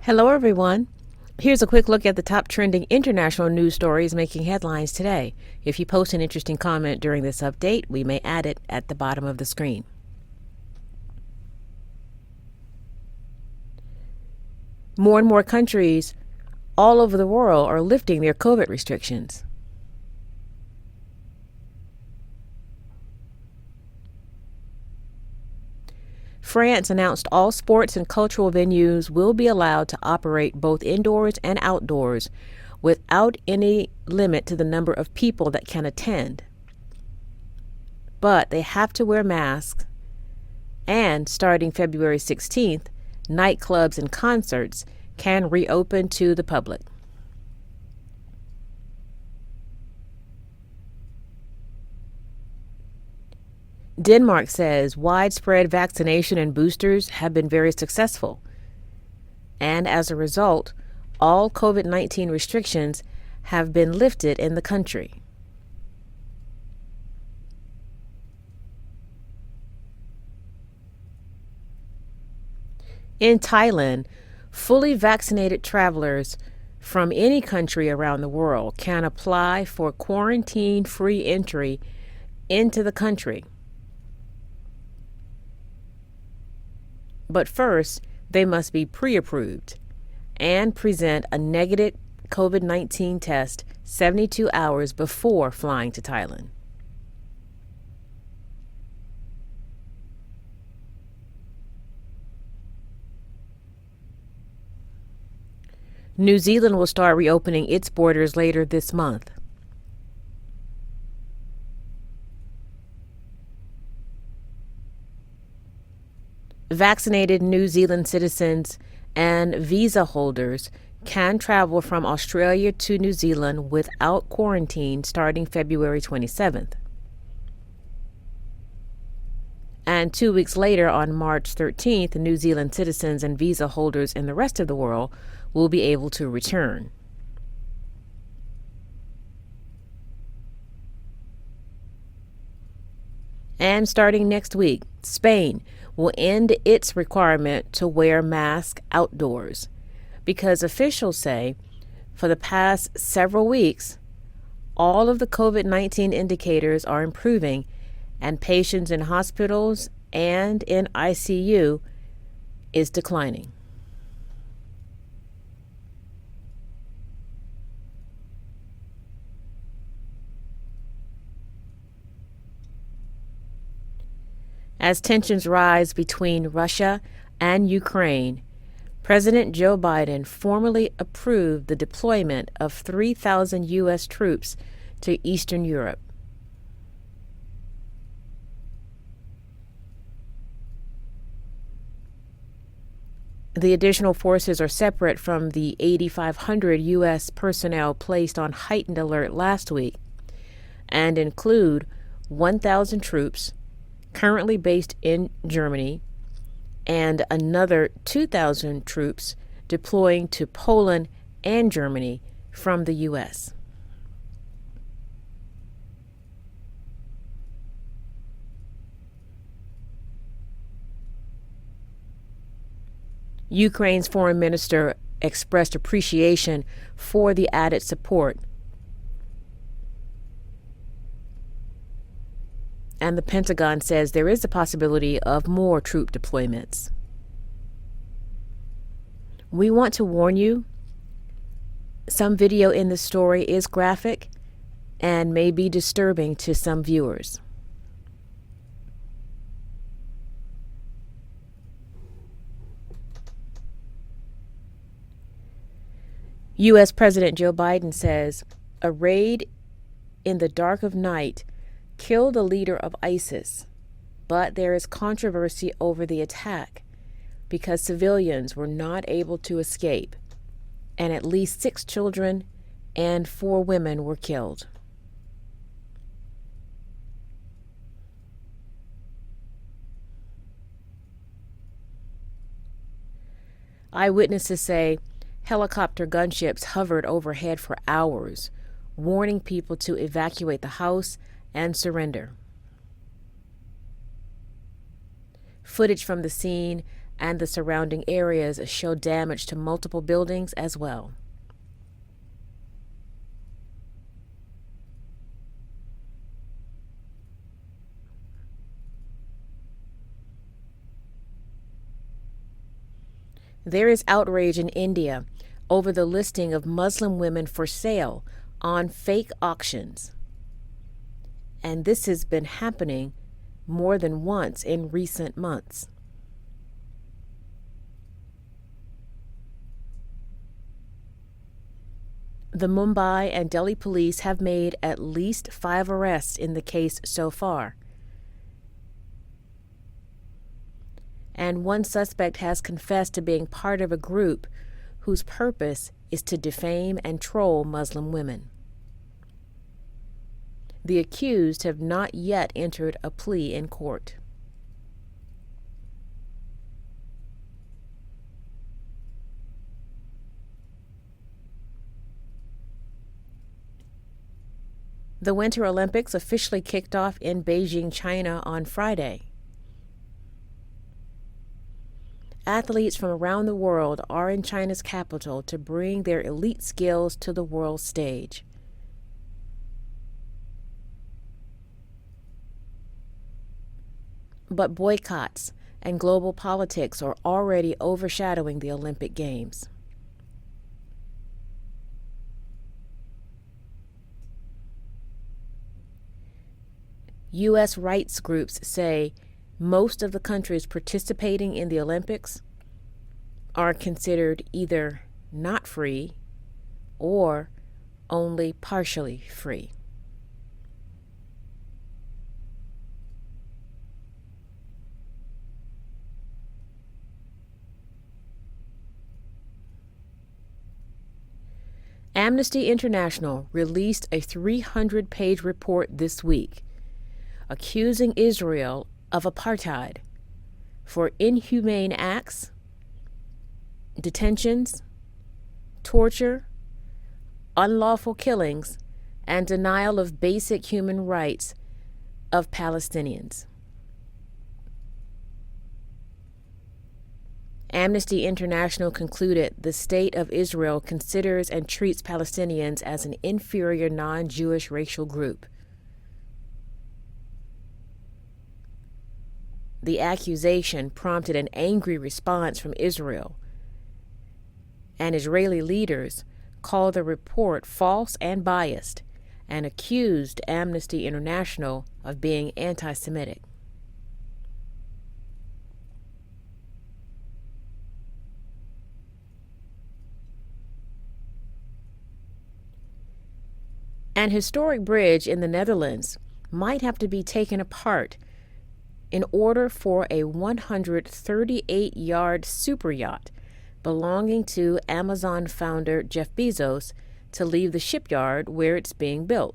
Hello, everyone. Here's a quick look at the top trending international news stories making headlines today. If you post an interesting comment during this update, we may add it at the bottom of the screen. More and more countries all over the world are lifting their COVID restrictions. France announced all sports and cultural venues will be allowed to operate both indoors and outdoors without any limit to the number of people that can attend. But they have to wear masks, and starting February 16th, nightclubs and concerts can reopen to the public. Denmark says widespread vaccination and boosters have been very successful. And as a result, all COVID-19 restrictions have been lifted in the country. In Thailand, fully vaccinated travelers from any country around the world can apply for quarantine-free entry into the country. But first, they must be pre-approved and present a negative COVID-19 test 72 hours before flying to Thailand. New Zealand will start reopening its borders later this month. Vaccinated New Zealand citizens and visa holders can travel from Australia to New Zealand without quarantine starting February 27th. And 2 weeks later, on March 13th, New Zealand citizens and visa holders in the rest of the world will be able to return. And starting next week, Spain will end its requirement to wear masks outdoors because officials say for the past several weeks, all of the COVID-19 indicators are improving and patients in hospitals and in ICU is declining. As tensions rise between Russia and Ukraine, President Joe Biden formally approved the deployment of 3,000 U.S. troops to Eastern Europe. The additional forces are separate from the 8,500 U.S. personnel placed on heightened alert last week and include 1,000 troops currently based in Germany and another 2,000 troops deploying to Poland and Germany from the U.S. Ukraine's foreign minister expressed appreciation for the added support. And the Pentagon says there is a possibility of more troop deployments. We want to warn you, some video in the story is graphic and may be disturbing to some viewers. U.S. President Joe Biden says a raid in the dark of night killed the leader of ISIS, but there is controversy over the attack because civilians were not able to escape, and at least 6 children and 4 women were killed. Eyewitnesses say helicopter gunships hovered overhead for hours, warning people to evacuate the house and surrender. Footage from the scene and the surrounding areas show damage to multiple buildings as well. There is outrage in India over the listing of Muslim women for sale on fake auctions. And this has been happening more than once in recent months. The Mumbai and Delhi police have made at least 5 arrests in the case so far. And one suspect has confessed to being part of a group whose purpose is to defame and troll Muslim women. The accused have not yet entered a plea in court. The Winter Olympics officially kicked off in Beijing, China on Friday. Athletes from around the world are in China's capital to bring their elite skills to the world stage. But boycotts and global politics are already overshadowing the Olympic Games. U.S. rights groups say most of the countries participating in the Olympics are considered either not free or only partially free. Amnesty International released a 300-page report this week accusing Israel of apartheid for inhumane acts, detentions, torture, unlawful killings, and denial of basic human rights of Palestinians. Amnesty International concluded the state of Israel considers and treats Palestinians as an inferior non-Jewish racial group. The accusation prompted an angry response from Israel, and Israeli leaders called the report false and biased and accused Amnesty International of being anti-Semitic. An historic bridge in the Netherlands might have to be taken apart in order for a 138-yard superyacht belonging to Amazon founder Jeff Bezos to leave the shipyard where it's being built.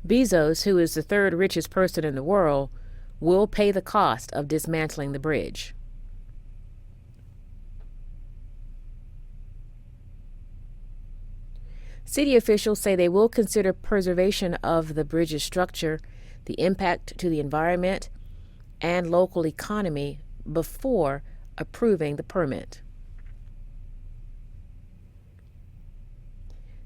Bezos, who is the third richest person in the world, will pay the cost of dismantling the bridge. City officials say they will consider preservation of the bridge's structure, the impact to the environment, and local economy before approving the permit.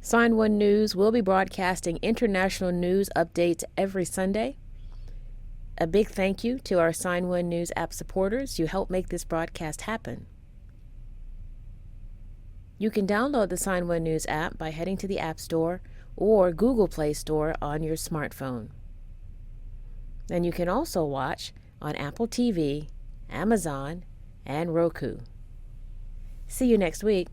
Sign1News will be broadcasting international news updates every Sunday. A big thank you to our Sign1News app supporters. You help make this broadcast happen. You can download the Sign1News app by heading to the App Store or Google Play Store on your smartphone. And you can also watch on Apple TV, Amazon, and Roku. See you next week.